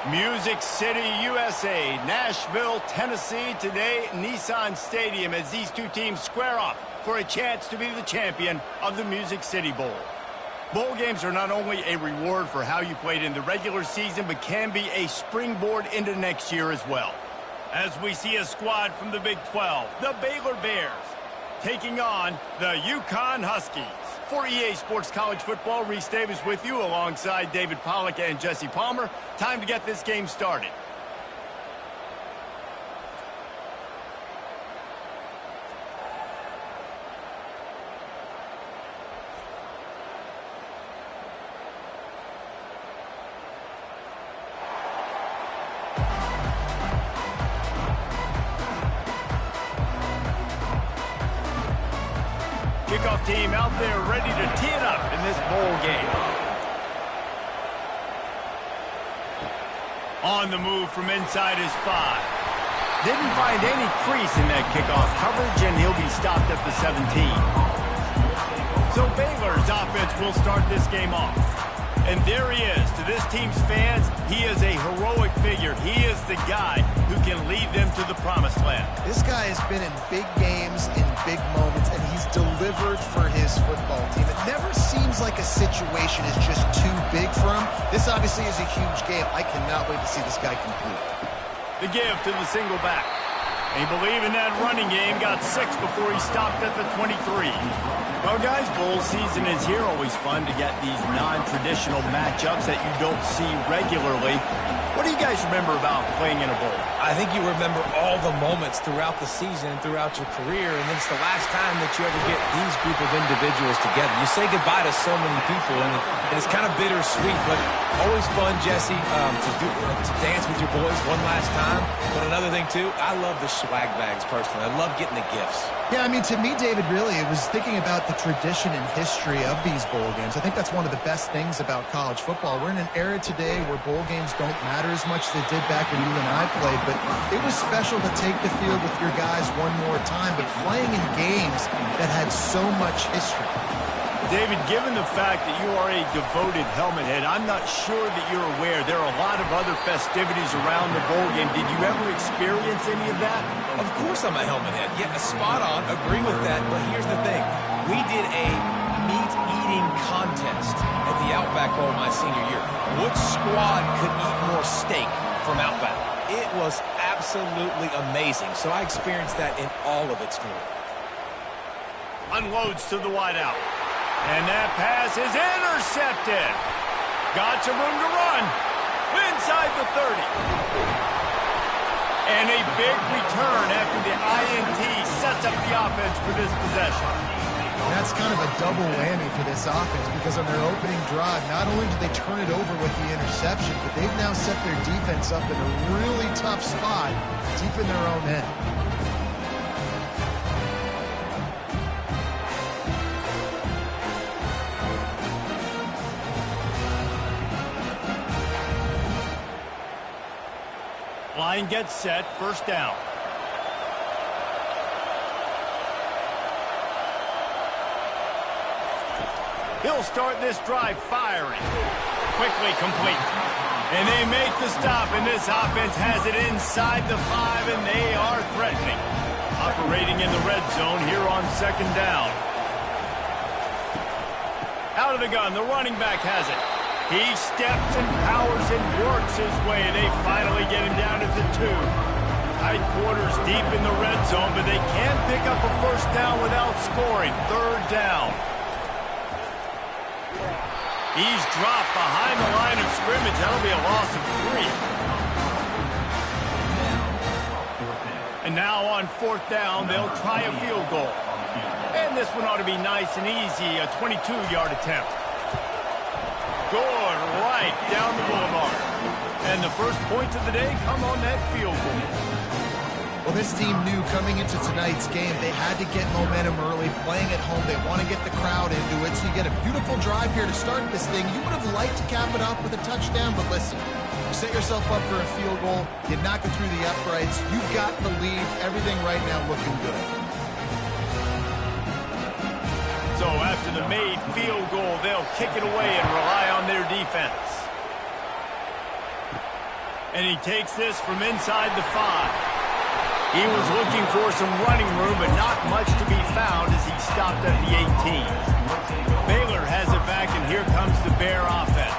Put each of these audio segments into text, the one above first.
Music City, USA, Nashville, Tennessee, today Nissan Stadium as these two teams square off for a chance to be the champion of the Music City Bowl. Bowl games are not only a reward for how you played in the regular season, but can be a springboard into next year as well. As we see a squad from the Big 12, the Baylor Bears, taking on the UCONN Huskies. For EA Sports College Football, Reese Davis with you alongside David Pollack and Jesse Palmer. Time to get this game started. Kickoff team out there ready to tee it up in this bowl game. On the move from inside his 5. Didn't find any crease in that kickoff coverage, and he'll be stopped at the 17. So Baylor's offense will start this game off. And there he is. To this team's fans, he is a heroic figure. He is the guy who can lead them to the promised land. This guy has been in big games, in big moments, and he's delivered for his football team. It never seems like a situation is just too big for him. This obviously is a huge game. I cannot wait to see this guy complete. The give to the single back. He believed in that running game, got 6 before he stopped at the 23. Well, guys, bowl season is here. Always fun to get these non-traditional matchups that you don't see regularly. What do you guys remember about playing in a bowl? I think you remember all the moments throughout the season and throughout your career, and it's the last time that you ever get these group of individuals together. You say goodbye to so many people, and it's kind of bittersweet, but always fun, Jesse, to dance with your boys one last time. But another thing, too, I love the swag bags personally. I love getting the gifts. Yeah, I mean, to me, David, really, it was thinking about the tradition and history of these bowl games. I think that's one of the best things about college football. We're in an era today where bowl games don't matter as much as they did back when you and I played, but it was special to take the field with your guys one more time, but playing in games that had so much history. David, given the fact that you are a devoted helmet head, I'm not sure that you're aware there are a lot of other festivities around the bowl game. Did you ever experience any of that? Of course I'm a helmet head. Yeah, spot on. Agree with that. But here's the thing. We did a meat-eating contest at the Outback Bowl my senior year. Which squad could eat more steak from Outback? It was absolutely amazing. So I experienced that in all of its glory. Unloads to the wideout. And that pass is intercepted. Got some room to run. Inside the 30. And a big return after the INT sets up the offense for this possession. That's kind of a double whammy for this offense because on their opening drive, not only did they turn it over with the interception, but they've now set their defense up in a really tough spot deep in their own end. Line gets set, first down. He'll start this drive firing. Quickly complete. And they make the stop, and this offense has it inside the 5, and they are threatening. Operating in the red zone here on second down. Out of the gun, the running back has it. He steps and powers and works his way. They finally get him down to the 2. Tight quarters deep in the red zone, but they can't pick up a first down without scoring. Third down. He's dropped behind the line of scrimmage. That'll be a loss of 3. And now on fourth down, they'll try a field goal. And this one ought to be nice and easy, a 22-yard attempt. Good, right down the boulevard. And the first points of the day come on that field goal. Well, this team knew coming into tonight's game they had to get momentum early, playing at home. They want to get the crowd into it, so you get a beautiful drive here to start this thing. You would have liked to cap it off with a touchdown, but listen, you set yourself up for a field goal, you knock it through the uprights, you've got the lead, everything right now looking good. So after the made field goal, they'll kick it away and rely on their defense. And he takes this from inside the 5. He was looking for some running room, but not much to be found as he stopped at the 18. Baylor has it back, and here comes the Bear offense.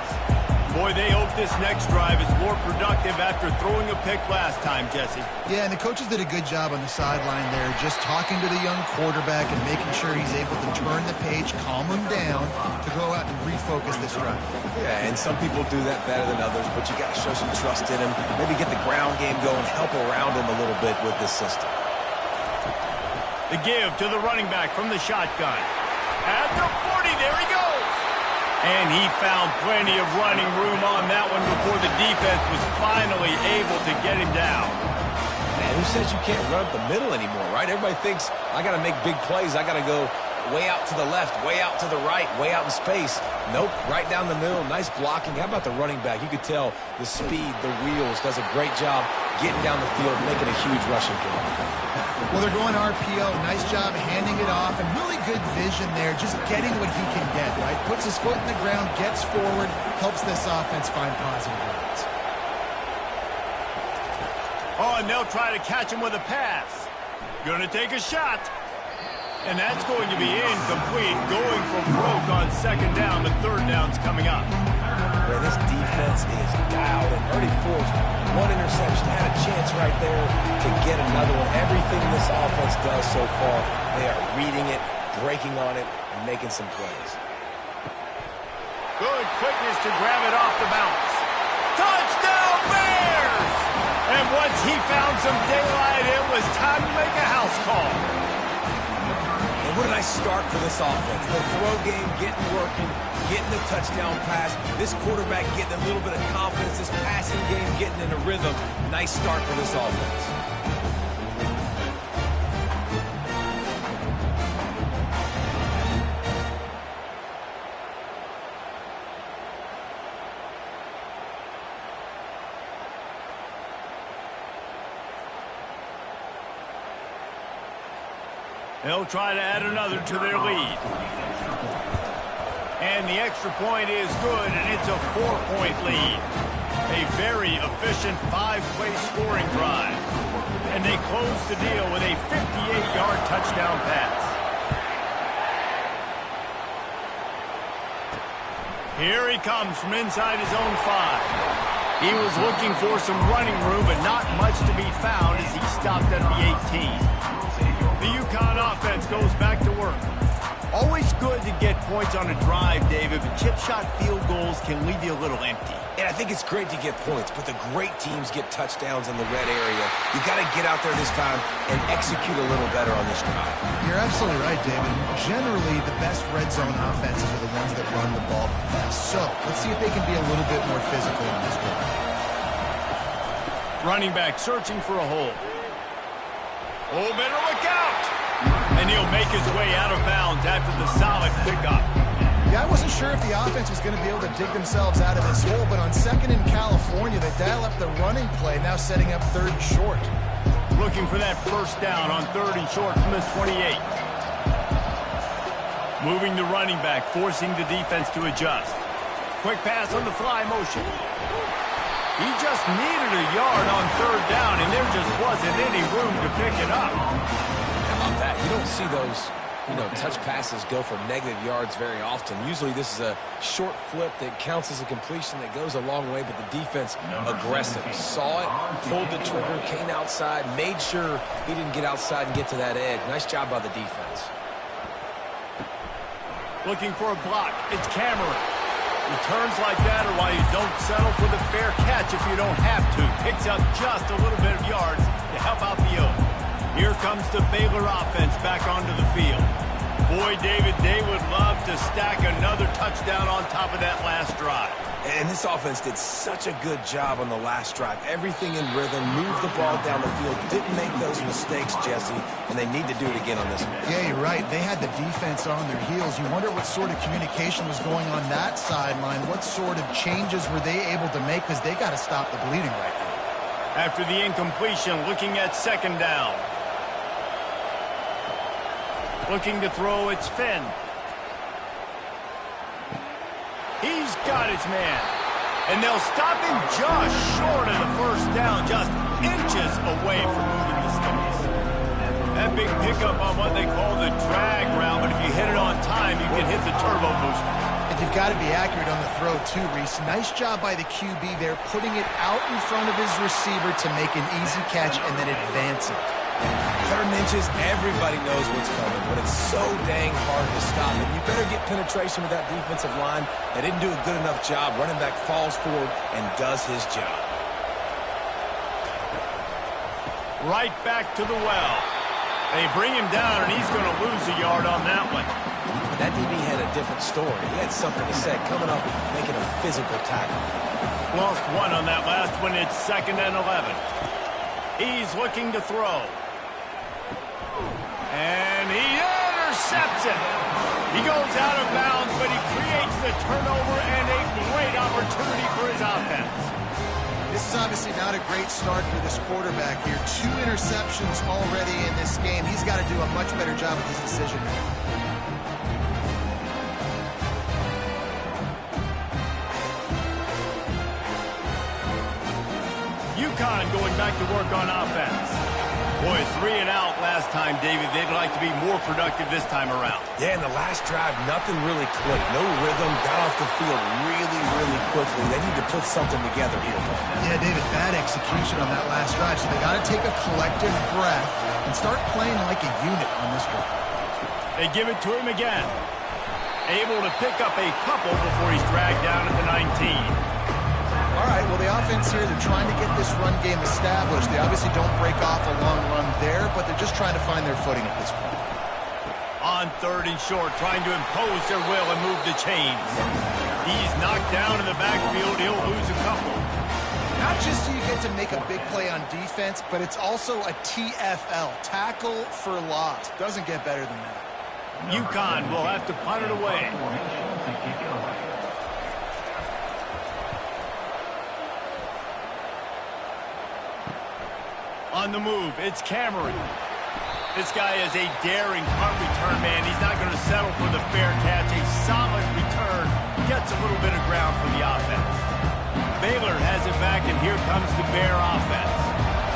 Boy, they hope this next drive is more productive after throwing a pick last time, Jesse. Yeah, and the coaches did a good job on the sideline there, just talking to the young quarterback and making sure he's able to turn the page, calm him down, to go out and refocus this drive. Yeah, and some people do that better than others, but you got to show some trust in him. Maybe get the ground game going, help around him a little bit with this system. The give to the running back from the shotgun. At the 40, there he goes. And he found plenty of running room on that one before the defense was finally able to get him down. Man, who says you can't run up the middle anymore, right? Everybody thinks, I got to make big plays. I got to go way out to the left, way out to the right, way out in space. Nope, right down the middle. Nice blocking. How about the running back? You could tell the speed, the wheels, does a great job getting down the field, making a huge rushing play. Well, they're going RPO. Nice job handing it off, and really good vision there, just getting what he can get, right? Puts his foot in the ground, gets forward, helps this offense find positive yards. Oh, and they'll try to catch him with a pass. Gonna take a shot. And that's going to be incomplete, going for broke on second down. The third down's coming up. Man, this defense is dialed and already forced one interception. Had a chance right there to get another one. Everything this offense does so far, they are reading it, breaking on it, and making some plays. Good quickness to grab it off the bounce. Touchdown, Bears! And once he found some daylight, it was time to make a house call. What a nice start for this offense. The throw game getting working, getting the touchdown pass. This quarterback getting a little bit of confidence. This passing game getting in a rhythm. Nice start for this offense. They'll try to add another to their lead. And the extra point is good, and it's a 4-point lead. A very efficient 5-play scoring drive. And they close the deal with a 58-yard touchdown pass. Here he comes from inside his own 5. He was looking for some running room, but not much to be found as he stopped at the 18. The UConn offense goes back to work. Always good to get points on a drive, David, but chip shot field goals can leave you a little empty. And I think it's great to get points, but the great teams get touchdowns in the red area. You got to get out there this time and execute a little better on this drive. You're absolutely right, David. Generally, the best red zone offenses are the ones that run the ball best. So, let's see if they can be a little bit more physical on this drive. Running back searching for a hole. Oh, better look out! And he'll make his way out of bounds after the solid pickup. Yeah, I wasn't sure if the offense was going to be able to dig themselves out of this hole, but on second in California, they dial up the running play, now setting up third and short. Looking for that first down on third and short from the 28. Moving the running back, forcing the defense to adjust. Quick pass on the fly motion. He just needed a yard on third down, and there just wasn't any room to pick it up. How about that? You don't see those, touch passes go for negative yards very often. Usually this is a short flip that counts as a completion that goes a long way, but the defense aggressive. Saw it, pulled the trigger, came outside, made sure he didn't get outside and get to that edge. Nice job by the defense. Looking for a block. It's Cameron. Returns like that are why you don't settle for the fair catch if you don't have to. Picks up just a little bit of yards to help out the Oak. Here comes the Baylor offense back onto the field. Boy, David, they would love to stack another touchdown on top of that last drive. And this offense did such a good job on the last drive. Everything in rhythm, moved the ball down the field, didn't make those mistakes, Jesse, and they need to do it again on this one. Yeah, you're right. They had the defense on their heels. You wonder what sort of communication was going on that sideline. What sort of changes were they able to make, because they got to stop the bleeding right now. After the incompletion, looking at second down. Looking to throw, it's Finn. He's got his man. And they'll stop him just short of the first down, just inches away from moving the sticks. That big pickup on what they call the drag route, but if you hit it on time, you can hit the turbo booster. And you've got to be accurate on the throw, too, Reese. Nice job by the QB there, putting it out in front of his receiver to make an easy catch and then advance it. 3rd and inches, everybody knows what's coming, but it's so dang hard to stop it. You better get penetration with that defensive line. They didn't do a good enough job. Running back falls forward and does his job. Right back to the well. They bring him down, and he's going to lose a yard on that one. That DB had a different story. He had something to say, coming up making a physical tackle. Lost 1 on that last one. It's 2nd and 11. He's looking to throw. And he intercepts it. He goes out of bounds, but he creates the turnover and a great opportunity for his offense. This is obviously not a great start for this quarterback here. 2 interceptions already in this game. He's got to do a much better job with his decision. UConn going back to work on offense. Boy, 3 and out last time, David. They'd like to be more productive this time around. Yeah, in the last drive, nothing really clicked. No rhythm, got off the field really quickly. They need to put something together here. Yeah, David, bad execution on that last drive. So they got to take a collective breath and start playing like a unit on this one. They give it to him again. Able to pick up a couple before he's dragged down at the 19. All right, well, the offense here, they're trying to get this run game established. They obviously don't break off a long run there, but they're just trying to find their footing at this point. On 3rd and short, trying to impose their will and move the chains. He's knocked down in the backfield. He'll lose a couple. Not just do you get to make a big play on defense, but it's also a TFL, tackle for loss. Doesn't get better than that. UConn will have to punt it away. On the move, it's Cameron. This guy is a daring punt return man. He's not going to settle for the fair catch. A solid return. Gets a little bit of ground for the offense. Baylor has it back, and here comes the Bear offense.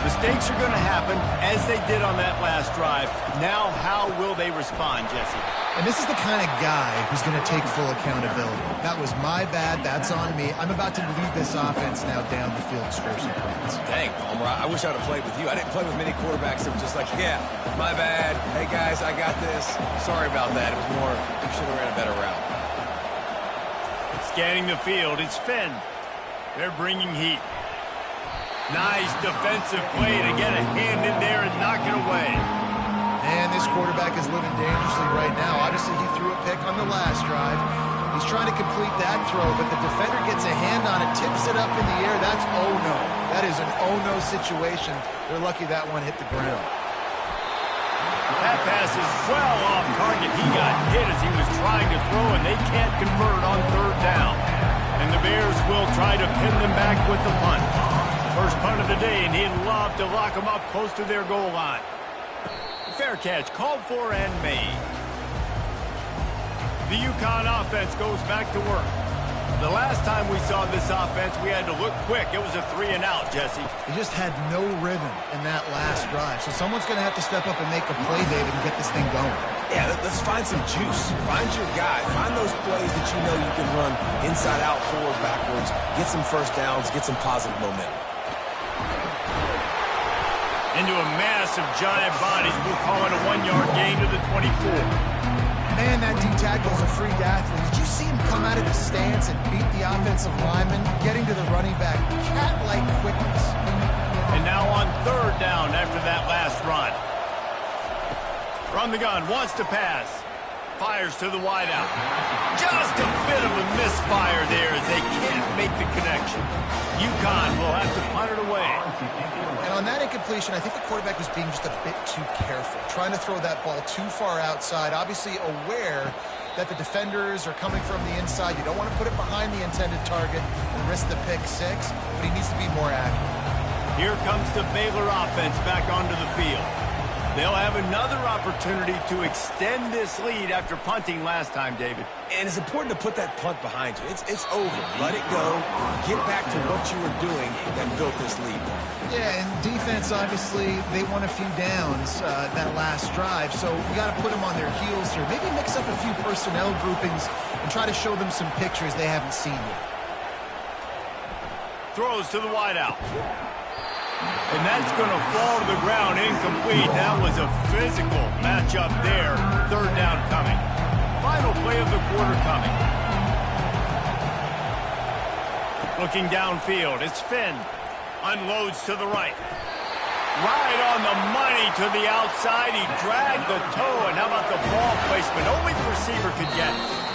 Mistakes are going to happen, as they did on that last drive. Now, how will they respond, Jesse? And this is the kind of guy who's going to take full accountability. That was my bad. That's on me. I'm about to lead this offense now down the field, score some points. Dang, Palmer, I wish I would have played with you. I didn't play with many quarterbacks that were just like, yeah, my bad. Hey, guys, I got this. Sorry about that. It was more, we should have ran a better route. Scanning the field, it's Finn. They're bringing heat. Nice defensive play to get a hand in there and knock it away. And this quarterback is living dangerously right now. Obviously, he threw a pick on the last drive. He's trying to complete that throw, but the defender gets a hand on it, tips it up in the air. That's oh-no. That is an oh-no situation. They're lucky that one hit the ground. That pass is well off target. He got hit as he was trying to throw, and they can't convert on 3rd down. And the Bears will try to pin them back with the punt. First punt of the day, and he'd love to lock them up close to their goal line. Fair catch called for and made. The UConn offense goes back to work. The last time we saw this offense, we had to look quick. It was a 3 and out, Jesse. He just had no rhythm in that last drive. So someone's going to have to step up and make a play, David, and get this thing going. Yeah, let's find some juice. Find your guy. Find those plays that you know you can run inside out, forward, backwards. Get some first downs. Get some positive momentum. Into a massive giant bodies. We'll call it a 1-yard gain to the 24. Man, that D-tackle is a freak athlete. Did you see him come out of the stance and beat the offensive lineman, getting to the running back? Cat-like quickness. And now on 3rd down after that last run. From the gun, wants to pass. Fires to the wideout. Just a bit of a misfire there as they can't make the connection. UConn will have to punt it away. And on that incompletion, I think the quarterback was being just a bit too careful, trying to throw that ball too far outside, obviously aware that the defenders are coming from the inside. You don't want to put it behind the intended target and risk the pick 6, but he needs to be more accurate. Here comes the Baylor offense back onto the field. They'll have another opportunity to extend this lead after punting last time, David. And it's important to put that punt behind you. It's over. Let it go. Get back to what you were doing that built this lead. Yeah, and defense, obviously, they won a few downs that last drive, so we got to put them on their heels here. Maybe mix up a few personnel groupings and try to show them some pictures they haven't seen yet. Throws to the wideout. And that's going to fall to the ground incomplete. That was a physical matchup there. Third down coming. Final play of the quarter coming. Looking downfield, it's Finn. Unloads to the right. Right on the money to the outside. He dragged the toe, and how about the ball placement? Only the receiver could get it.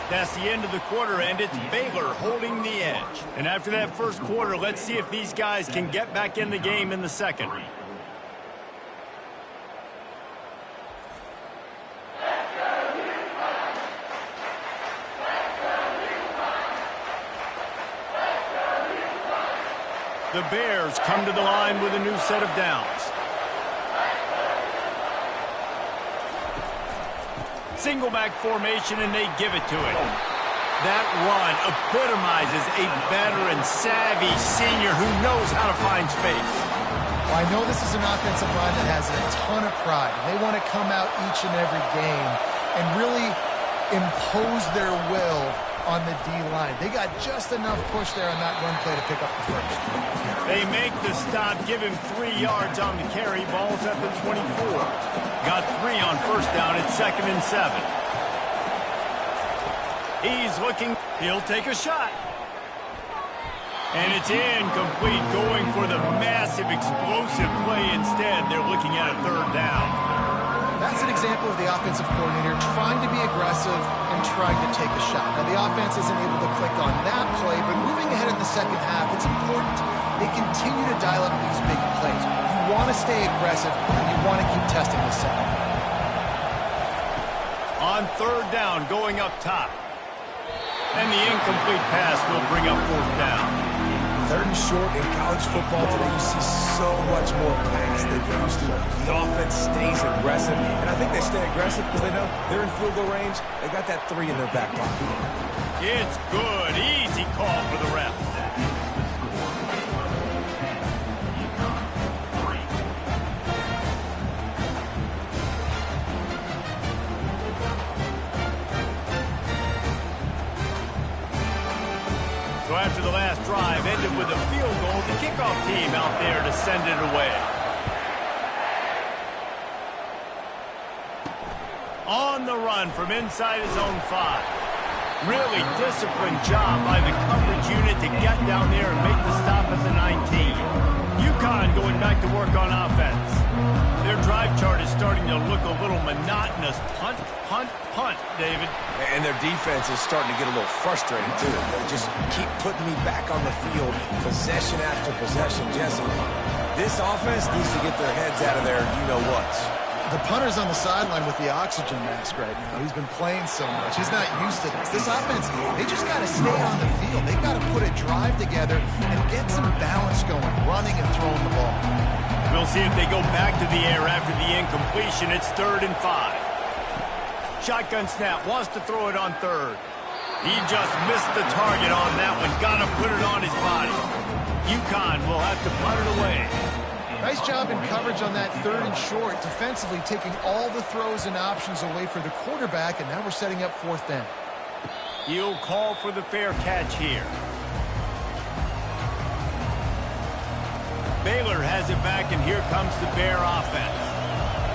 That's the end of the quarter, and it's Baylor holding the edge. And after that first quarter, let's see if these guys can get back in the game in the second. The Bears come to the line with a new set of downs. Single back formation, and they give it to it. That run epitomizes a veteran, savvy senior who knows how to find space. Well, I know this is an offensive line that has a ton of pride. They want to come out each and every game and really impose their will on the D-line. They got just enough push there on that run play to pick up the first. They make the stop, give him 3 yards on the carry. Ball's at the 24. Got 3 on first down at 2nd and 7. He's looking. He'll take a shot. And it's incomplete, going for the massive explosive play instead. They're looking at a 3rd down. That's an example of the offensive coordinator trying to be aggressive and trying to take a shot. Now, the offense isn't able to click on that play, but moving ahead in the second half, it's important they continue to dial up these big plays. You want to stay aggressive, and you want to keep testing the second. On 3rd down, going up top. And the incomplete pass will bring up 4th down. 3rd and short in college football today, you see so much more pass than you used to. The offense stays aggressive, and I think they stay aggressive because they know they're in field goal range. They got that 3 in their back pocket. It's good. Easy call for the ref. So after the last drive ended with a field goal, the kickoff team out there to send it away. On the run from inside his own 5. Really disciplined job by the coverage unit to get down there and make the stop at the 19. UConn going back to work on offense. Their drive chart is starting to look a little monotonous. Punt, punt, punt, David. And their defense is starting to get a little frustrated, too. They just keep putting me back on the field, possession after possession. Jesse, this offense needs to get their heads out of their you-know-whats. The punter's on the sideline with the oxygen mask right now. He's been playing so much. He's not used to this. This offense, they just got to stay on the field. They've got to put a drive together and get some balance going, running and throwing the ball. We'll see if they go back to the air after the incompletion. It's 3rd and 5. Shotgun snap, wants to throw it on 3rd. He just missed the target on that one. Got to put it on his body. UConn will have to punt it away. Nice job in coverage on that 3rd and short, defensively taking all the throws and options away for the quarterback, and now we're setting up 4th down. He'll call for the fair catch here. Baylor has it back, and here comes the Bear offense.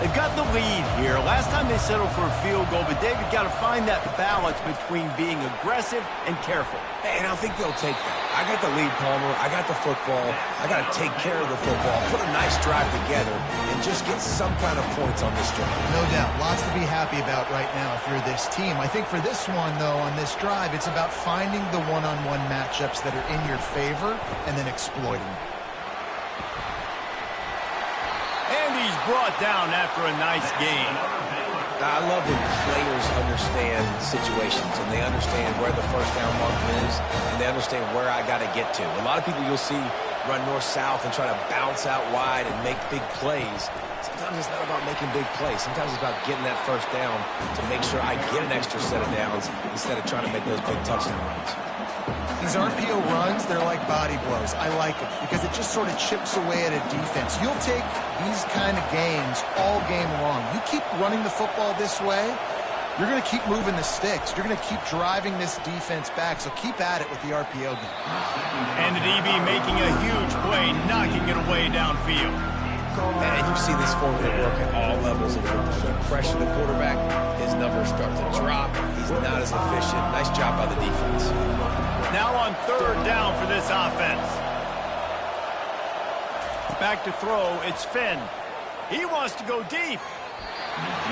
They've got the lead here. Last time they settled for a field goal, but David got to find that balance between being aggressive and careful. And I think they'll take that. I got the lead, Palmer. I got the football. I got to take care of the football, put a nice drive together, and just get some kind of points on this drive. No doubt. Lots to be happy about right now if you're this team. I think for this one, though, on this drive, it's about finding the one-on-one matchups that are in your favor and then exploiting them. And he's brought down after a nice game. I love when players understand situations and they understand where the first down marker is and they understand where I got to get to. A lot of people you'll see run north-south and try to bounce out wide and make big plays. Sometimes it's not about making big plays. Sometimes it's about getting that first down to make sure I get an extra set of downs instead of trying to make those big touchdown runs. These RPO runs, they're like body blows. I like it because it just sort of chips away at a defense. You'll take these kind of games all game long. You keep running the football this way, you're going to keep moving the sticks. You're going to keep driving this defense back, so keep at it with the RPO game. And the DB making a huge play, knocking it away downfield. And you see this formula work at all levels of football. You pressure the quarterback, his numbers start to drop. He's not as efficient. Nice job by the defense. Now on third down for this offense. Back to throw, it's Finn. He wants to go deep.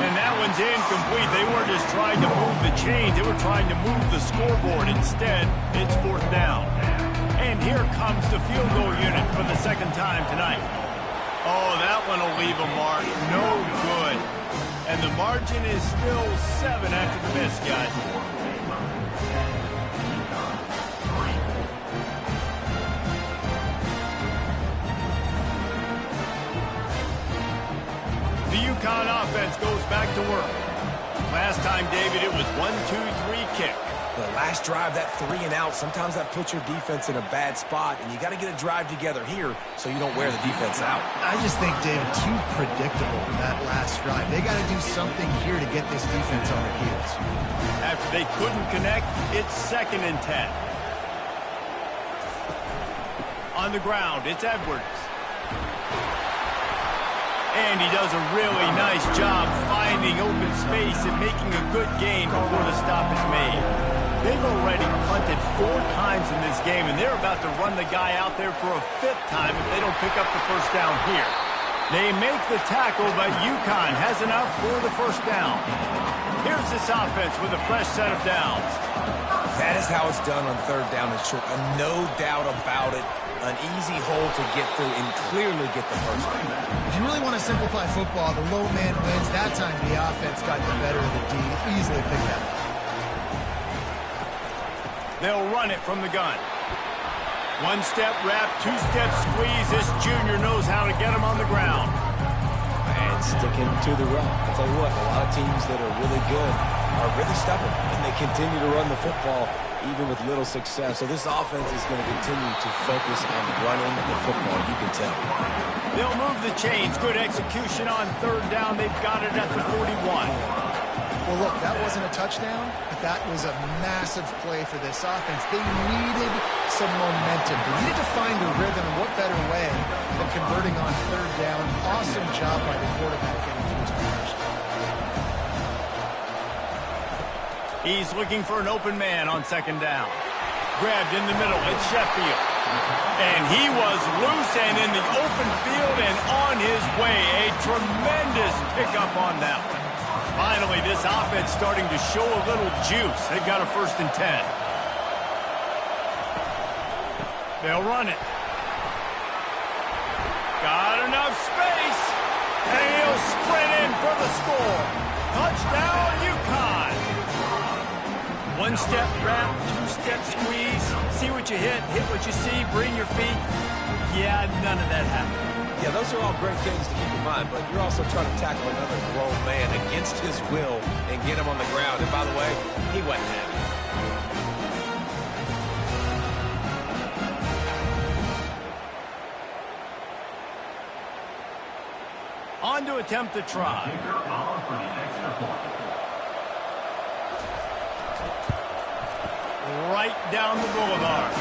And that one's incomplete. They weren't just trying to move the chains. They were trying to move the scoreboard. Instead, it's fourth down. And here comes the field goal unit for the second time tonight. Oh, that one will leave a mark. No good. And the margin is still 7 after the miss, guys. The UConn offense goes back to work. Last time, David, it was 1-2-3 kick. The last drive, that 3 and out, sometimes that puts your defense in a bad spot, and you got to get a drive together here so you don't wear the defense out. I just think, David, too predictable that last drive. They got to do something here to get this defense on their heels. After they couldn't connect, it's 2nd and 10. On the ground, it's Edwards. And he does a really nice job finding open space and making a good gain before the stop is made. They've already punted 4 times in this game, and they're about to run the guy out there for a 5th time if they don't pick up the first down here. They make the tackle, but UConn has enough for the first down. Here's this offense with a fresh set of downs. That is how it's done on third down and short. No doubt about it. An easy hole to get through and clearly get the first down. If you really want to simplify football, the low man wins. That time the offense got the better of the D. Easily picked that up. They'll run it from the gun. 1-step wrap, 2-step squeeze. This junior knows how to get him on the ground. And sticking to the run. I'll tell you what, a lot of teams that are really good are really stubborn, and they continue to run the football even with little success. So this offense is going to continue to focus on running the football, you can tell. They'll move the chains. Good execution on third down. They've got it at the 41. Well, look, that wasn't a touchdown, but that was a massive play for this offense. They needed some momentum. They needed to find a rhythm, and what better way than converting on third down. Awesome job by the quarterback getting to his position. He's looking for an open man on second down. Grabbed in the middle, it's Sheffield. And he was loose and in the open field and on his way. A tremendous pickup on that one. Finally, this offense starting to show a little juice. They've got a 1st and 10. They'll run it. Got enough space. And he'll sprint in for the score. Touchdown, UConn. 1-step wrap, 2-step squeeze. See what you hit what you see, bring your feet. Yeah, none of that happened. Yeah, those are all great things to keep in mind, but you're also trying to tackle another grown man against his will and get him on the ground. And by the way, he wasn't happy. On to attempt the try. Right down the boulevard.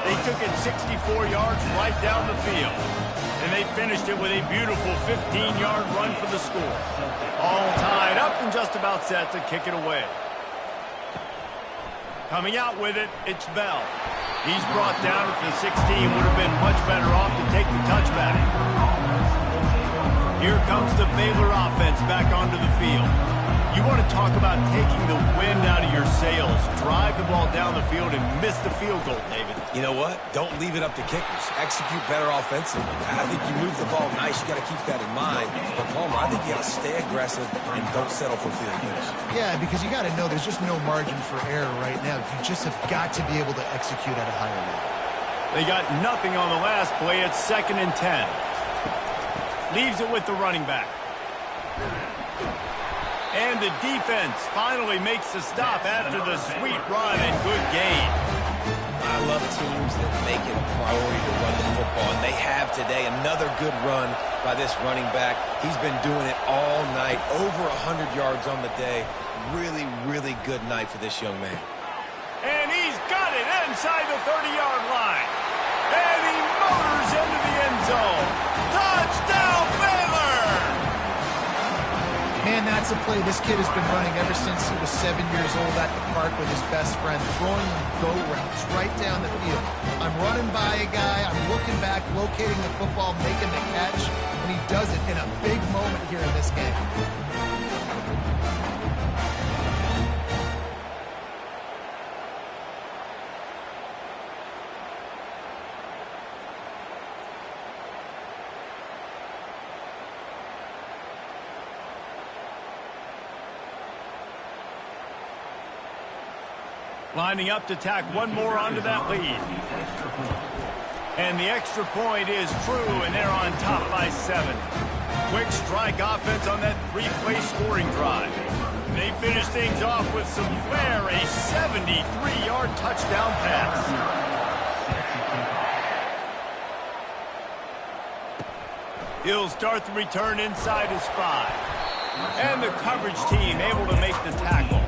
They took it 64 yards right down the field. And they finished it with a beautiful 15-yard run for the score. All tied up and just about set to kick it away. Coming out with it, it's Bell. He's brought down at the 16. Would have been much better off to take the touchback. Here comes the Baylor offense back onto the field. You want to talk about taking the wind out of your sails. Drive the ball down the field and miss the field goal, David. You know what? Don't leave it up to kickers. Execute better offensively. I think you move the ball nice. You got to keep that in mind. But Palmer, I think you got to stay aggressive and don't settle for field goals. Yeah, because you got to know there's just no margin for error right now. You just have got to be able to execute at a higher level. They got nothing on the last play. It's 2nd and 10. Leaves it with the running back. And the defense finally makes the stop after the sweet run and good gain. I love teams that make it a priority to run the football, and they have today. Another good run by this running back. He's been doing it all night, over 100 yards on the day. Really, really good night for this young man. And he's got it inside the 30-yard line. And he motors into the end zone. Touchdown, Baylor! Man, that's a play this kid has been running ever since he was 7 years old at the park with his best friend, throwing him go routes right down the field. I'm running by a guy, I'm looking back, locating the football, making the catch, and he does it in a big moment here in this game. Lining up to tack one more onto that lead. And the extra point is true, and they're on top by 7. Quick strike offense on that 3-play scoring drive. They finish things off with some flair, a 73-yard touchdown pass. He'll start the return inside his 5. And the coverage team able to make the tackle.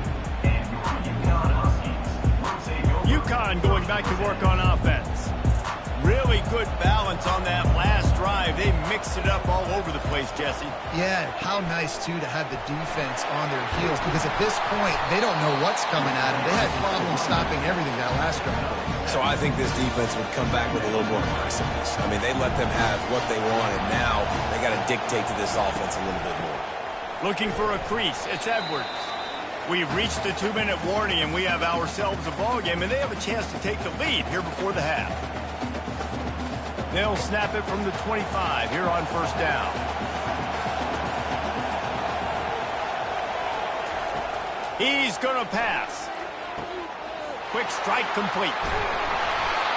UConn going back to work on offense. Really good balance on that last drive. They mixed it up all over the place, Jesse. Yeah, how nice, too, to have the defense on their heels, because at this point, they don't know what's coming at them. They had problems stopping everything that last drive. So I think this defense would come back with a little more aggressiveness. I mean, they let them have what they want, and now they got to dictate to this offense a little bit more. Looking for a crease. It's Edwards. We've reached the 2-minute warning, and we have ourselves a ball game, and they have a chance to take the lead here before the half. They'll snap it from the 25 here on first down. He's going to pass. Quick strike complete.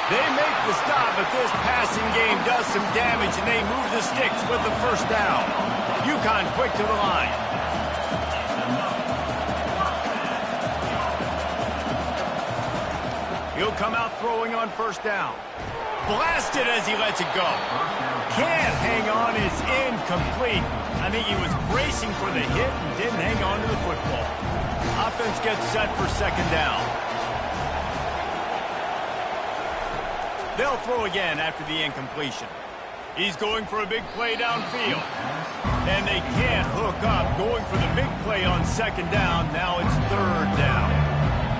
They make the stop, but this passing game does some damage, and they move the sticks with the first down. UConn quick to the line. He'll come out throwing on first down. Blasted as he lets it go. Can't hang on, is incomplete. I think he was bracing for the hit and didn't hang on to the football. Offense gets set for second down. They'll throw again after the incompletion. He's going for a big play downfield. And they can't hook up. Going for the big play on second down. Now it's third down.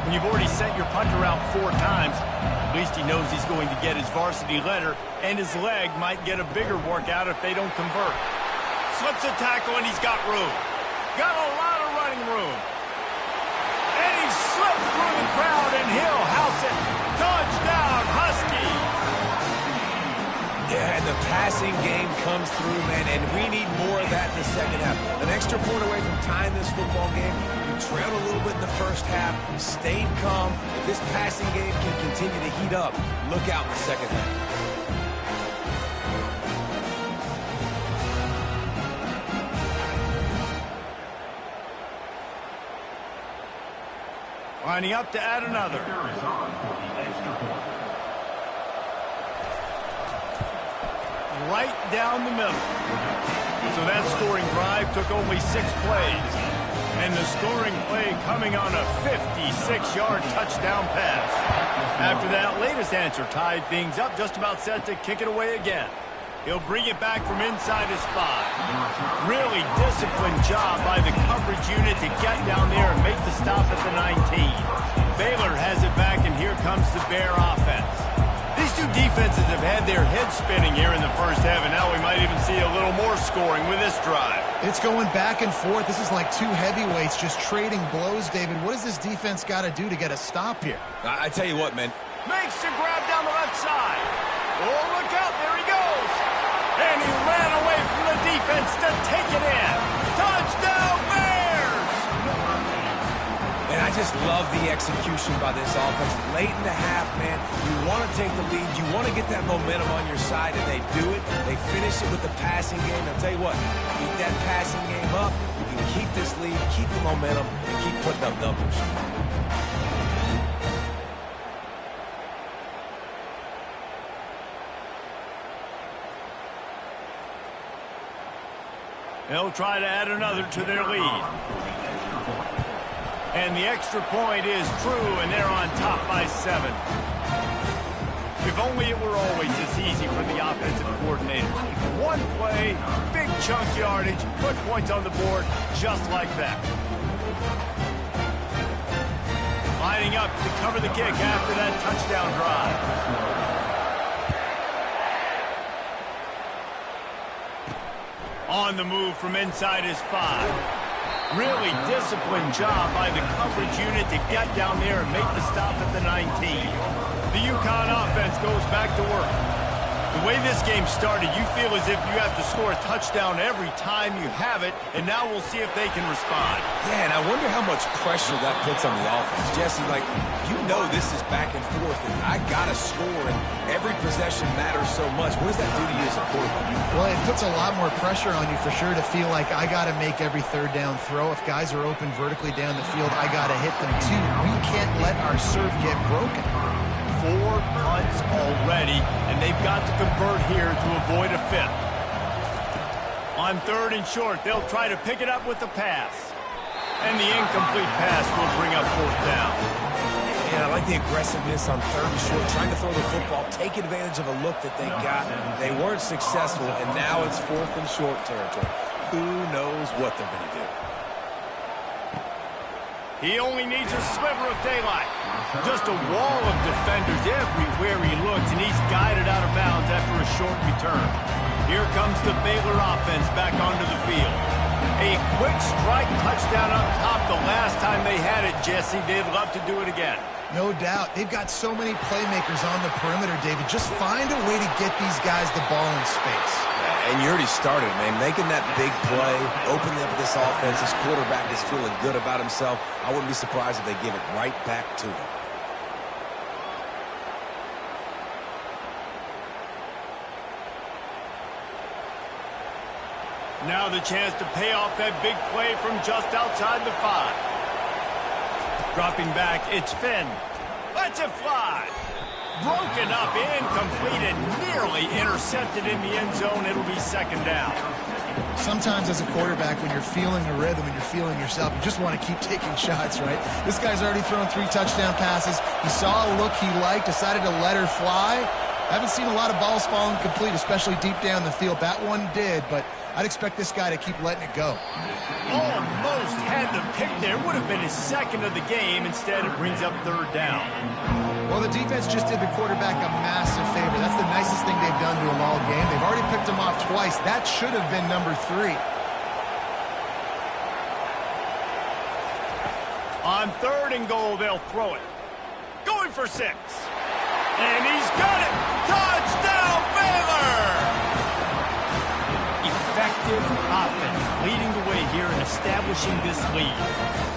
When you've already sent your punter out 4 times, at least he knows he's going to get his varsity letter, and his leg might get a bigger workout if they don't convert. Slips a tackle, and he's got room. Got a lot of running room. And he slips through the crowd, and he'll house it. Touchdown, Huskies! Yeah, and the passing game comes through, man, and we need more of that in the second half. An extra point away from tying this football game. You trailed a little bit in the first half, stayed calm. If this passing game can continue to heat up, look out in the second half. Lining up to add another. Right down the middle. So that scoring drive took only 6 plays. And the scoring play coming on a 56-yard touchdown pass. After that latest answer tied things up, just about set to kick it away again. He'll bring it back from inside his 5. Really disciplined job by the coverage unit to get down there and make the stop at the 19. Baylor has it back, and here comes the Bear offense. These two defenses have had their heads spinning here in the first half, and now we might even see a little more scoring with this drive. It's going back and forth. This is like 2 heavyweights just trading blows, David. What does this defense got to do to get a stop here? I tell you what, man. Makes the grab down the left side. Oh, look out. There he goes. And he ran away from the defense to take it in. Touchdown, Bears! And I just love the execution by this offense. Late in the half, man, you want to take the lead. You want to get that momentum on your side, and they do it. They finish it with the passing game. I'll tell you what, keep that passing game up. You can keep this lead, keep the momentum, and keep putting up numbers. They'll try to add another to their lead. And the extra point is true, and they're on top by 7. If only it were always this easy for the offensive coordinator. One play, big chunk yardage, put points on the board just like that. Lining up to cover the kick after that touchdown drive. On the move from inside his 5. Really disciplined job by the coverage unit to get down there and make the stop at the 19. The UConn offense goes back to work. The way this game started, you feel as if you have to score a touchdown every time you have it, and now we'll see if they can respond. Yeah, and I wonder how much pressure that puts on the offense. Jesse, like, you know this is back and forth, and I got to score, and every possession matters so much. What does that do to you as a quarterback? Well, it puts a lot more pressure on you for sure to feel like I got to make every third down throw. If guys are open vertically down the field, I got to hit them too. We can't let our serve get broken. 4 punts already, and they've got to convert here to avoid a 5th. On 3rd and short, they'll try to pick it up with the pass. And the incomplete pass will bring up 4th down. Yeah, I like the aggressiveness on 3rd and short, trying to throw the football, take advantage of a look that they got. They weren't successful, and now it's 4th and short territory. Who knows what they're going to do? He only needs a sliver of daylight. Just a wall of defenders everywhere he looks, and he's guided out of bounds after a short return. Here comes the Baylor offense back onto the field. A quick strike touchdown up top the last time they had it, Jesse. They'd love to do it again. No doubt. They've got so many playmakers on the perimeter, David. Just find a way to get these guys the ball in space. And you already started, man. Making that big play, opening up this offense. This quarterback is feeling good about himself. I wouldn't be surprised if they give it right back to him. Now the chance to pay off that big play from just outside the 5. Dropping back, it's Finn. Lets it fly. Broken up, incomplete, and nearly intercepted in the end zone. It'll be 2nd down. Sometimes as a quarterback, when you're feeling the rhythm and you're feeling yourself, you just want to keep taking shots, right? This guy's already thrown 3 touchdown passes. He saw a look he liked, decided to let her fly. I haven't seen a lot of balls falling complete, especially deep down the field. That one did, but I'd expect this guy to keep letting it go. Almost had the pick there. Would have been his 2nd of the game. Instead, it brings up 3rd down. Well, the defense just did the quarterback a massive favor. That's the nicest thing they've done to him all game. They've already picked him off twice. That should have been number 3. On 3rd and goal, they'll throw it. Going for 6. And he's got it! Touchdown, Baylor! Effective offense, leading the way here and establishing this lead.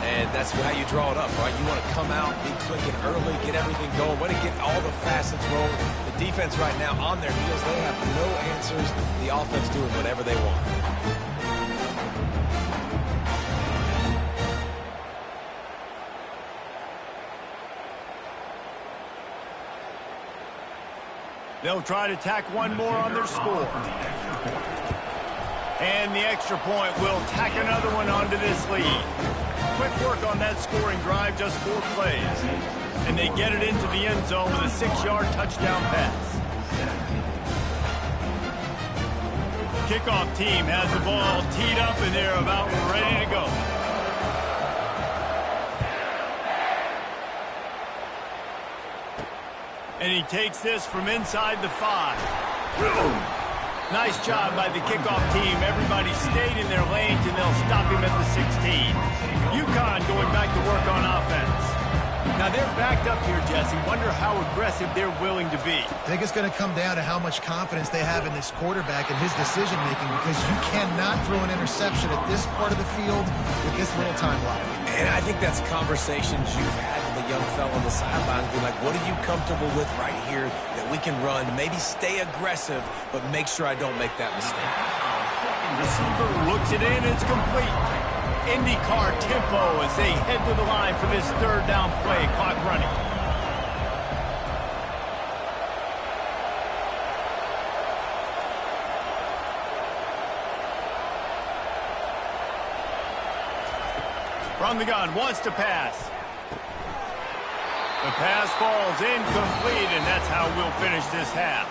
And that's how you draw it up, right? You want to come out, be clicking early, get everything going, want to get all the facets rolling. The defense right now on their heels, they have no answers. The offense doing whatever they want. They'll try to tack one more on their score. And the extra point will tack another one onto this lead. Quick work on that scoring drive, just 4 plays. And they get it into the end zone with a 6-yard touchdown pass. Kickoff team has the ball teed up, and they're about ready to go. And he takes this from inside the 5. Nice job by the kickoff team. Everybody stayed in their lanes, and they'll stop him at the 16. UConn going back to work on offense. Now they're backed up here, Jesse. Wonder how aggressive they're willing to be. I think it's going to come down to how much confidence they have in this quarterback and his decision-making, because you cannot throw an interception at this part of the field with this little time left. And I think that's conversations you've had with the young fella on the sidelines, be like, what are you comfortable with right here that we can run? Maybe stay aggressive, but make sure I don't make that mistake. Receiver looks it in. It's complete. IndyCar tempo as they head to the line for this third down play. Clock running. From the gun, wants to pass. The pass falls incomplete, and that's how we'll finish this half.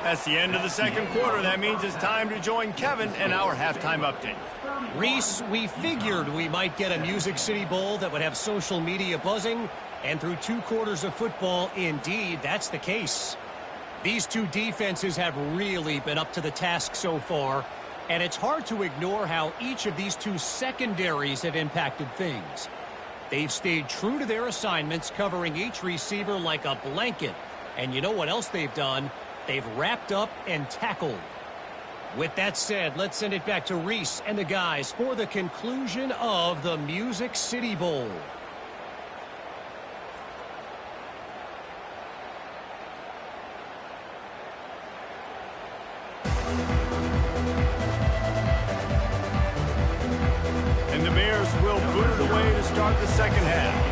That's the end of the second quarter. That means it's time to join Kevin and our halftime update. Reese, we figured we might get a Music City Bowl that would have social media buzzing, and through 2 quarters of football, indeed, that's the case. These two defenses have really been up to the task so far, and it's hard to ignore how each of these two secondaries have impacted things. They've stayed true to their assignments, covering each receiver like a blanket. And you know what else they've done? They've wrapped up and tackled. With that said, let's send it back to Reese and the guys for the conclusion of the Music City Bowl. And the Bears will boot it away to start the second half.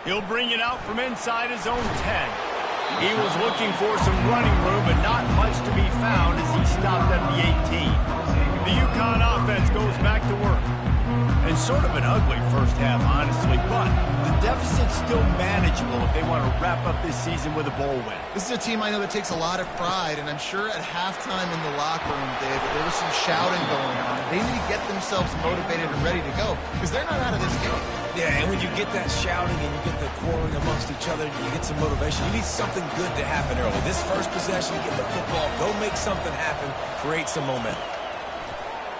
He'll bring it out from inside his own 10. He was looking for some running room, but not much to be found as he stopped at the 18. The UConn offense goes back to work. And sort of an ugly first half, honestly, but the deficit's still manageable if they want to wrap up this season with a bowl win. This is a team I know that takes a lot of pride, and I'm sure at halftime in the locker room, Dave, there was some shouting going on. They need to get themselves motivated and ready to go, because they're not out of this game. Yeah, and when you get that shouting and you get the quarreling amongst each other, you get some motivation. You need something good to happen early. This first possession, get the football, go make something happen, create some momentum.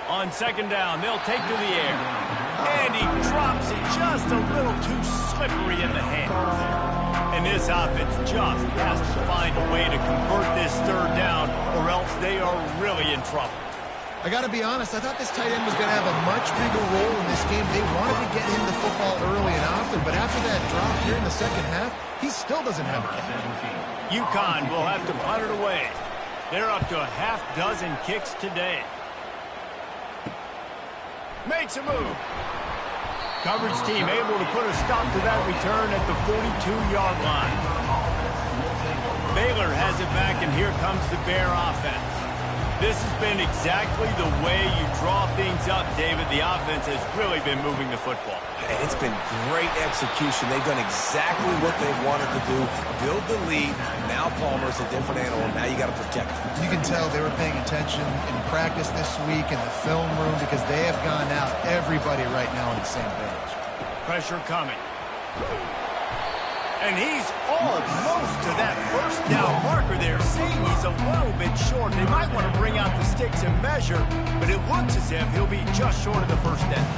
On second down, they'll take to the air. And he drops it just a little too slippery in the hands. And this offense just has to find a way to convert this third down, or else they are really in trouble. I got to be honest, I thought this tight end was going to have a much bigger role in this game. They wanted to get him the football early and often, but after that drop here in the second half, he still doesn't have a catch. UConn will have to punt it away. They're up to a half dozen kicks today. Makes a move. Coverage team able to put a stop to that return at the 42-yard line. Baylor has it back, and here comes the Bear offense. This has been exactly the way you draw things up, David. The offense has really been moving the football. It's been great execution. They've done exactly what they wanted to do. Build the lead. Now Palmer's a different animal. Now you got to protect him. You can tell they were paying attention in practice this week in the film room, because they have gone out, everybody right now on the same page. Pressure coming. And he's almost to that first down marker there, seeing he's a little bit short. They might want to bring out the sticks and measure, but it looks as if he'll be just short of the first down.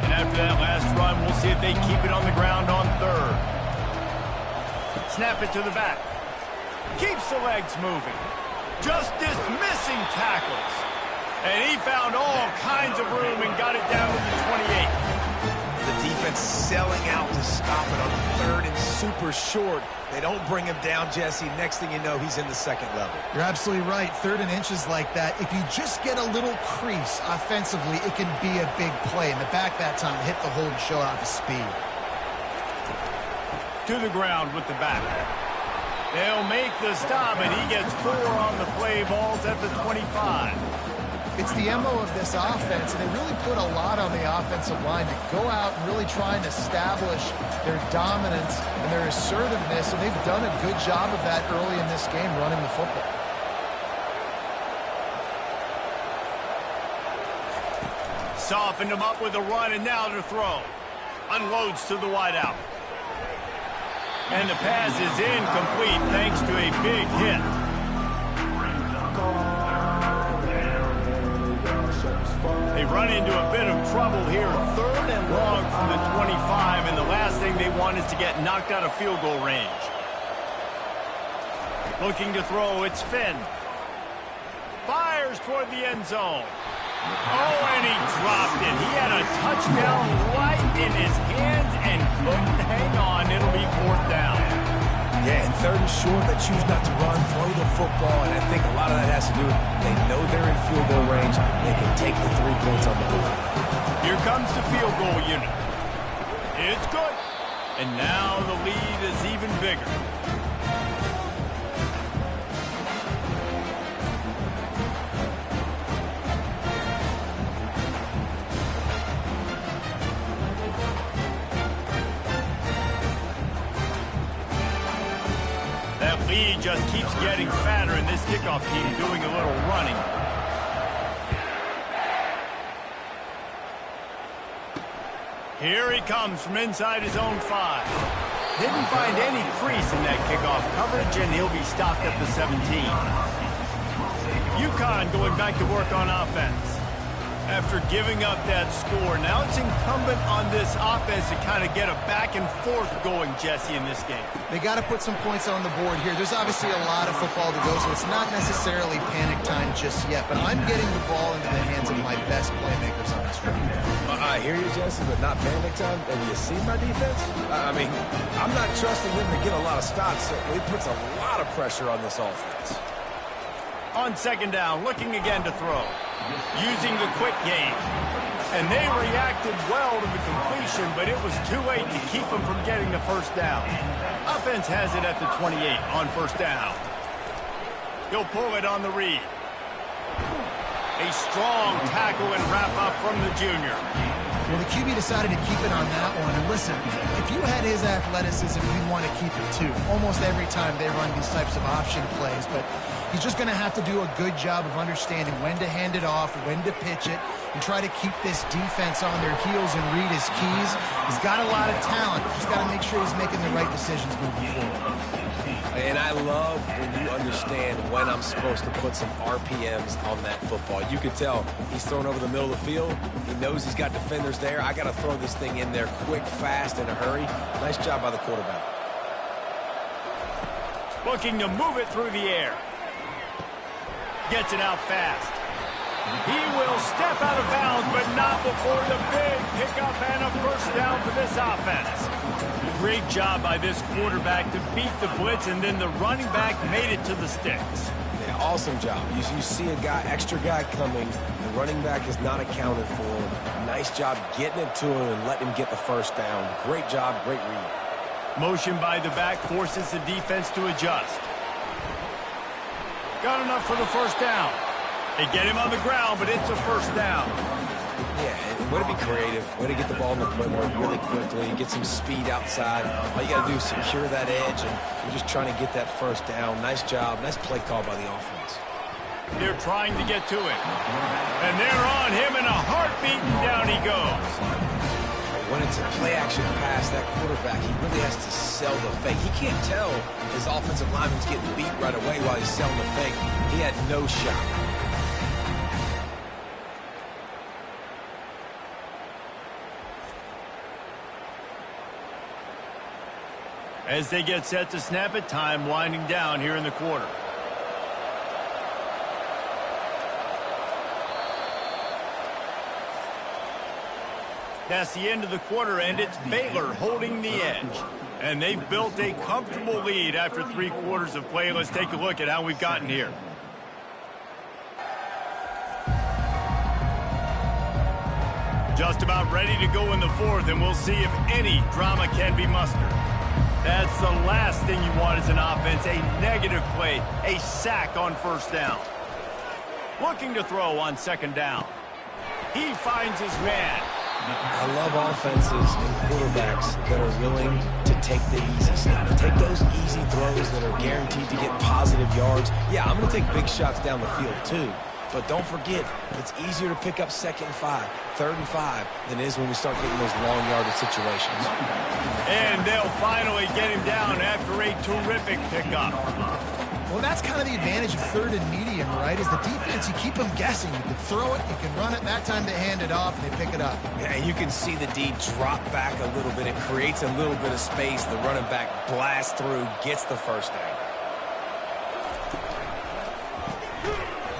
And after that last run, we'll see if they keep it on the ground on third. Snap it to the back. Keeps the legs moving. Just dismissing tackles. And he found all kinds of room and got it down to the 28. The defense selling out to stop it on third and super short. They don't bring him down, Jesse. Next thing you know, he's in the second level. You're absolutely right. Third and inches like that, if you just get a little crease offensively, it can be a big play. In the back that time, hit the hole and show out the speed. To the ground with the back. They'll make the stop, and he gets 4 on the play. Balls at the 25. It's the MO of this offense, and they really put a lot on the offensive line to go out and really try and establish their dominance and their assertiveness, and they've done a good job of that early in this game, running the football. Softened him up with a run, and now to throw. Unloads to the wideout. And the pass is incomplete thanks to a big hit. They run into a bit of trouble here. Third and long from the 25, and the last thing they want is to get knocked out of field goal range. Looking to throw, it's Finn. Fires toward the end zone. Oh, and he dropped it. He had a touchdown right in his hands and couldn't hang on. It'll be 4th down. Yeah, and 3rd and short, they choose not to run, throw the football, and I think a lot of that has to do with they know they're in field goal range. They can take the 3 points on the board. Here comes the field goal unit. It's good. And now the lead is even bigger. That lead just keeps getting fatter, and this kickoff team doing a little running. Here he comes from inside his own 5. Didn't find any crease in that kickoff coverage, and he'll be stopped at the 17. UConn going back to work on offense. After giving up that score, now it's incumbent on this offense to kind of get a back and forth going, Jesse, in this game. They got to put some points on the board here. There's obviously a lot of football to go, so it's not necessarily panic time just yet, but I'm getting the ball into the hands of my best playmakers on this drive. I hear you, Jesse, but not panic time. Have you seen my defense? I mean, I'm not trusting them to get a lot of stops, so it puts a lot of pressure on this offense. On 2nd down, looking again to throw. Using the quick game. And they reacted well to the completion, but it was too late to keep them from getting the 1st down. Offense has it at the 28 on 1st down. He'll pull it on the read. A strong tackle and wrap-up from the junior. Well, the QB decided to keep it on that one. And listen, if you had his athleticism, you'd want to keep it too. Almost every time they run these types of option plays. But he's just going to have to do a good job of understanding when to hand it off, when to pitch it, and try to keep this defense on their heels and read his keys. He's got a lot of talent. Just got to make sure he's making the right decisions moving forward. And I love when you understand when I'm supposed to put some RPMs on that football. You can tell he's thrown over the middle of the field. He knows he's got defenders there. I got to throw this thing in there quick, fast, in a hurry. Nice job by the quarterback. Looking to move it through the air. Gets it out fast. He will step out of bounds, but not before the big pickup and a 1st down for this offense. Great job by this quarterback to beat the blitz, and then the running back made it to the sticks. Yeah, awesome job. You see a extra guy coming. The running back is not accounted for. Nice job getting it to him and letting him get the 1st down. Great job, great read. Motion by the back forces the defense to adjust. Got enough for the 1st down. They get him on the ground, but it's a 1st down. Yeah, and way to be creative. Way to get the ball in the footwork really quickly. Get some speed outside. All you got to do is secure that edge, and you're just trying to get that 1st down. Nice job. Nice play call by the offense. They're trying to get to it. And they're on him in a heartbeat, and down he goes. When it's a play-action pass, that quarterback, he really has to sell the fake. He can't tell his offensive lineman's getting beat right away while he's selling the fake. He had no shot. As they get set to snap it, time winding down here in the quarter. That's the end of the quarter, and it's Baylor holding the edge. And they've built a comfortable lead after 3 quarters of play. Let's take a look at how we've gotten here. Just about ready to go in the 4th, and we'll see if any drama can be mustered. That's the last thing you want as an offense, a negative play, a sack on 1st down. Looking to throw on 2nd down. He finds his man. I love offenses and quarterbacks that are willing to take the easy stuff. Take those easy throws that are guaranteed to get positive yards. Yeah, I'm going to take big shots down the field too. But don't forget, it's easier to pick up 2nd and 5, 3rd and 5 than it is when we start getting those long yardage situations. And they'll finally get him down after a terrific pickup. Well, that's kind of the advantage of 3rd and medium, right? Is the defense, you keep them guessing. You can throw it, you can run it. That time they hand it off and they pick it up. Yeah, you can see the D drop back a little bit. It creates a little bit of space. The running back blasts through, gets the 1st down.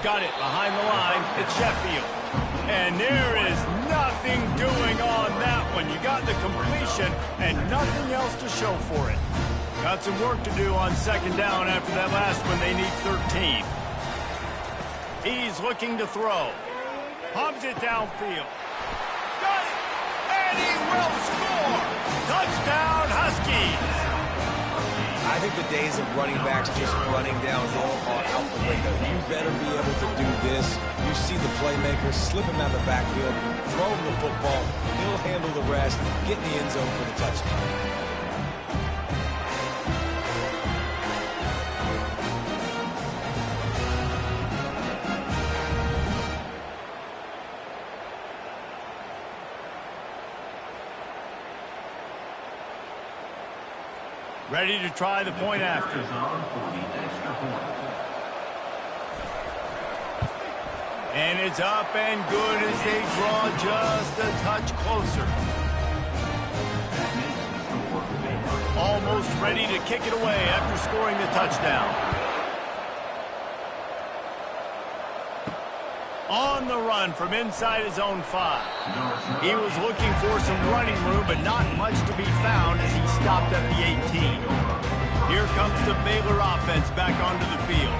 Got it behind the line. It's Sheffield. And there is nothing doing on that one. You got the completion and nothing else to show for it. Got some work to do on second down after that last one. They need 13. He's looking to throw. Pumps it downfield. Got it! And he will score! Touchdown, Huskies! I think the days of running backs just running downhill are out the window. You better be able to do this. You see the playmaker, slip him out of the backfield, throw him the football, he'll handle the rest, get in the end zone for the touchdown. Ready to try the point after. And it's up and good as they draw just a touch closer. Almost ready to kick it away after scoring the touchdown. On the run from inside his own 5. He was looking for some running room, but not much to be found as he stopped at the 18. Here comes the Baylor offense back onto the field.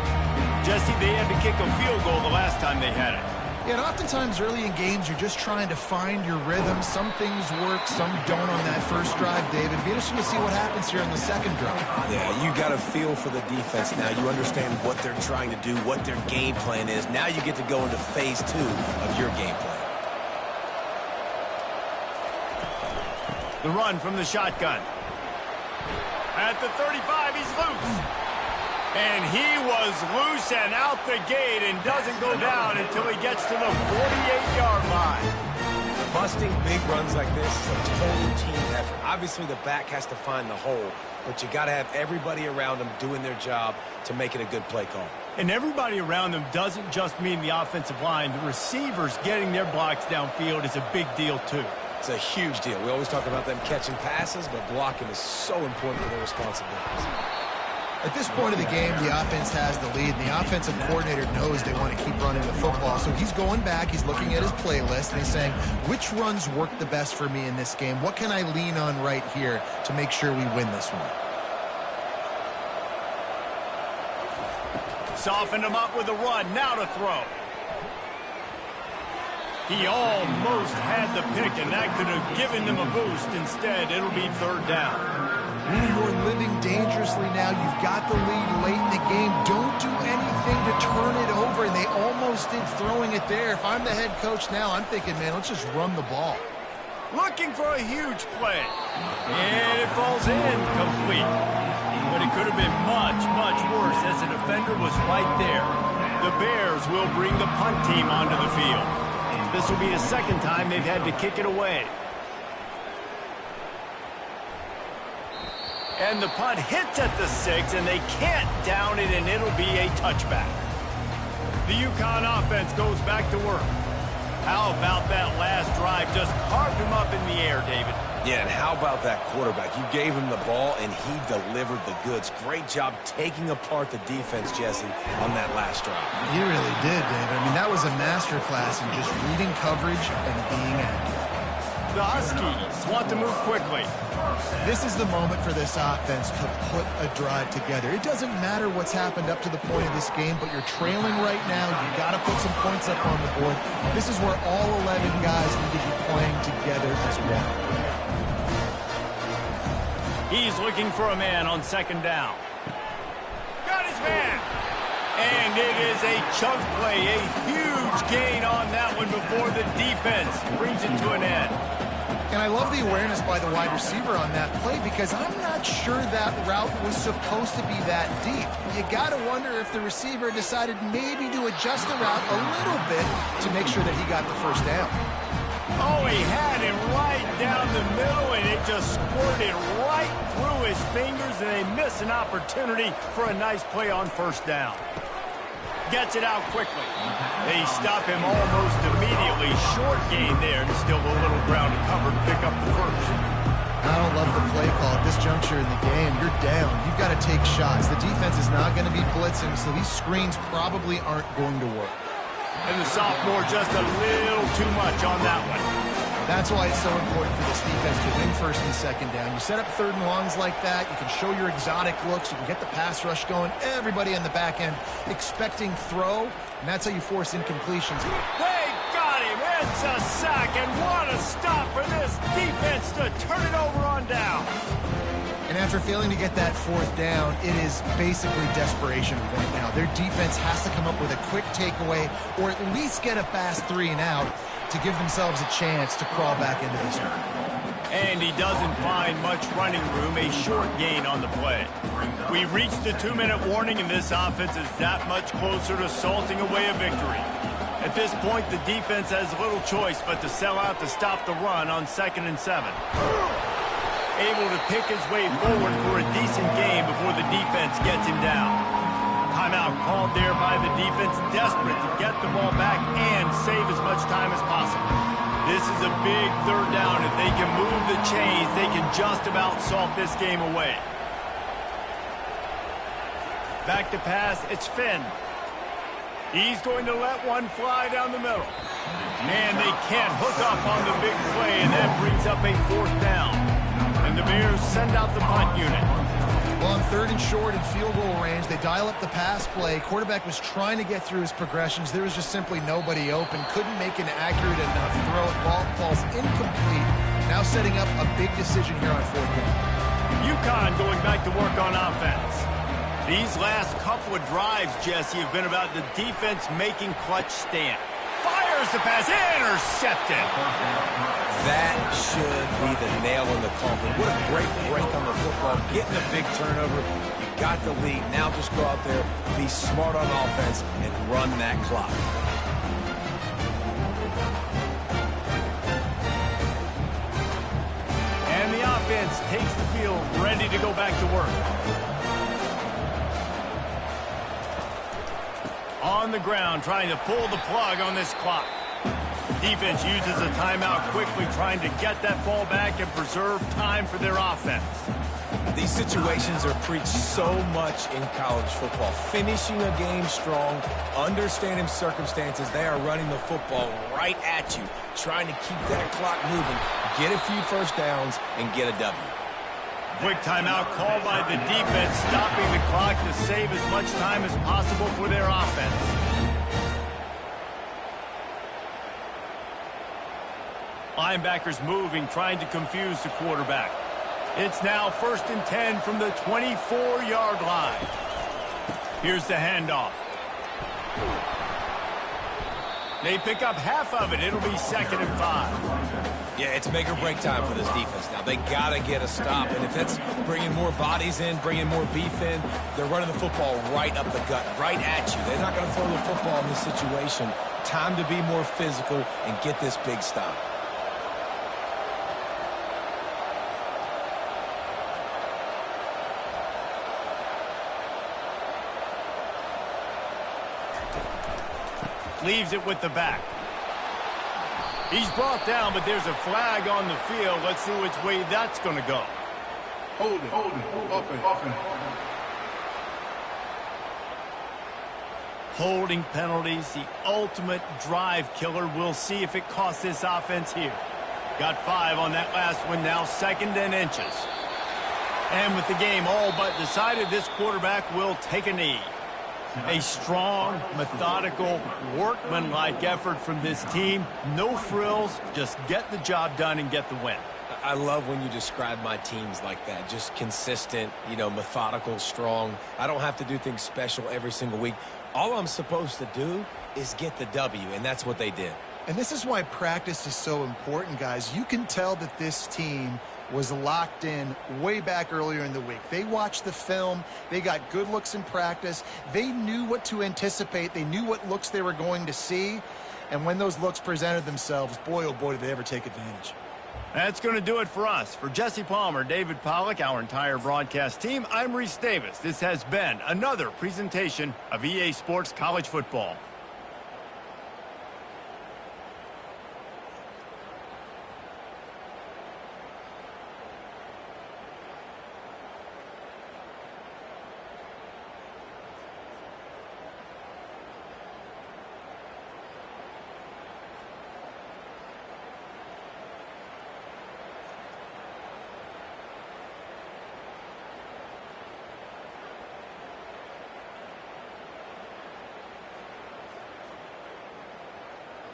Jesse, they had to kick a field goal the last time they had it. Yeah, and oftentimes early in games, you're just trying to find your rhythm. Some things work, some don't on that first drive, David. Be interesting to see what happens here in the second drive. Yeah, you got a feel for the defense now. You understand what they're trying to do, what their game plan is. Now you get to go into phase 2 of your game plan. The run from the shotgun. At the 35, he's loose. And he was loose and out the gate and doesn't go down until he gets to the 48-yard line. Busting big runs like this is a total team effort. Obviously, the back has to find the hole, but you got to have everybody around them doing their job to make it a good play call. And everybody around them doesn't just mean the offensive line. The receivers getting their blocks downfield is a big deal, too. It's a huge deal. We always talk about them catching passes, but blocking is so important for their responsibilities. At this point of the game, the offense has the lead, and the offensive coordinator knows they want to keep running the football. So he's going back, he's looking at his playlist, and he's saying, which runs work the best for me in this game? What can I lean on right here to make sure we win this one? Softened him up with a run, now to throw. He almost had the pick, and that could have given them a boost. Instead, it'll be third down. You're living dangerously now. You've got the lead late in the game. Don't do anything to turn it over, and they almost did throwing it there. If I'm the head coach now, I'm thinking, man, let's just run the ball. Looking for a huge play. And it falls in complete. But it could have been much, much worse as the defender was right there. The Bears will bring the punt team onto the field. This will be the second time they've had to kick it away. And the punt hits at the 6, and they can't down it, and it'll be a touchback. The UConn offense goes back to work. How about that last drive? Just carved him up in the air, David. Yeah, and how about that quarterback? You gave him the ball, and he delivered the goods. Great job taking apart the defense, Jesse, on that last drive. He really did, David. I mean, that was a masterclass in just reading coverage and being accurate. The Huskies want to move quickly. This is the moment for this offense to put a drive together. It doesn't matter what's happened up to the point of this game, but you're trailing right now. You've got to put some points up on the board. This is where all 11 guys need to be playing together as one. He's looking for a man on second down. Got his man. And it is a chunk play, a huge gain on that one before the defense brings it to an end. And I love the awareness by the wide receiver on that play because I'm not sure that route was supposed to be that deep. You got to wonder if the receiver decided maybe to adjust the route a little bit to make sure that he got the first down. Oh, he had him right down the middle, and it just squirted right through his fingers, and they miss an opportunity for a nice play on first down. Gets it out quickly. They stop him almost immediately. Short gain there, and still a little ground to cover to pick up the first. I don't love the play call at this juncture in the game. You're down. You've got to take shots. The defense is not going to be blitzing, so these screens probably aren't going to work. And the sophomore just a little too much on that one. That's why it's so important for this defense to win first and second down. You set up third and longs like that. You can show your exotic looks. You can get the pass rush going. Everybody on the back end expecting throw, and that's how you force incompletions. They got him. It's a sack, and what a stop for this defense to turn it over on down. And after failing to get that fourth down, it is basically desperation point now. Their defense has to come up with a quick takeaway or at least get a fast 3 and out to give themselves a chance to crawl back into this one. And he doesn't find much running room, a short gain on the play. We reached the 2-minute warning, and this offense is that much closer to salting away a victory. At this point, the defense has little choice but to sell out to stop the run on 2nd and 7. Able to pick his way forward for a decent game before the defense gets him down. Timeout called there by the defense, desperate to get the ball back and save as much time as possible. This is a big third down. If they can move the chains, they can just about salt this game away. Back to pass, it's Finn. He's going to let one fly down the middle. And they can't hook up on the big play, and that brings up a 4th down. And the Bears send out the punt unit. Well, on 3rd and short in field goal range, they dial up the pass play. Quarterback was trying to get through his progressions. There was just simply nobody open. Couldn't make an accurate enough throw. Ball falls incomplete. Now setting up a big decision here on 4th down. UConn going back to work on offense. These last couple of drives, Jesse, have been about the defense making clutch stand. Fires the pass, intercepted. That should be the nail in the coffin. What a great break on the football. Getting a big turnover. You got the lead. Now just go out there, be smart on offense, and run that clock. And the offense takes the field, ready to go back to work. On the ground, trying to pull the plug on this clock. Defense uses a timeout quickly, trying to get that ball back and preserve time for their offense. These situations are preached so much in college football. Finishing a game strong, understanding circumstances. They are running the football right at you, trying to keep that clock moving, get a few first downs, and get a W. Quick timeout called by the defense, stopping the clock to save as much time as possible for their offense. Linebackers moving, trying to confuse the quarterback. It's now 1st and 10 from the 24-yard line. Here's the handoff. They pick up half of it. It'll be 2nd and 5. Yeah, it's make or break time for this defense now. They got to get a stop, and if that's bringing more bodies in, bringing more beef in, they're running the football right up the gut, right at you. They're not going to throw the football in this situation. Time to be more physical and get this big stop. Leaves it with the back. He's brought down, but there's a flag on the field. Let's see which way that's going to go. Hold it. Open. Holding penalties, the ultimate drive killer. We'll see if it costs this offense here. Got 5 on that last one now, 2nd and inches. And with the game all but decided, this quarterback will take a knee. A strong, methodical, workmanlike effort from this team. No frills, just get the job done and get the win. I love when you describe my teams like that. Just consistent, methodical, strong. I don't have to do things special every single week. All I'm supposed to do is get the W, and that's what they did. And this is why practice is so important, guys. You can tell that this team was locked in way back earlier in the week. They watched the film. They got good looks in practice. They knew what to anticipate. They knew what looks they were going to see. And when those looks presented themselves, boy, oh boy, did they ever take advantage. That's going to do it for us. For Jesse Palmer, David Pollack, our entire broadcast team, I'm Reese Davis. This has been another presentation of EA Sports College Football.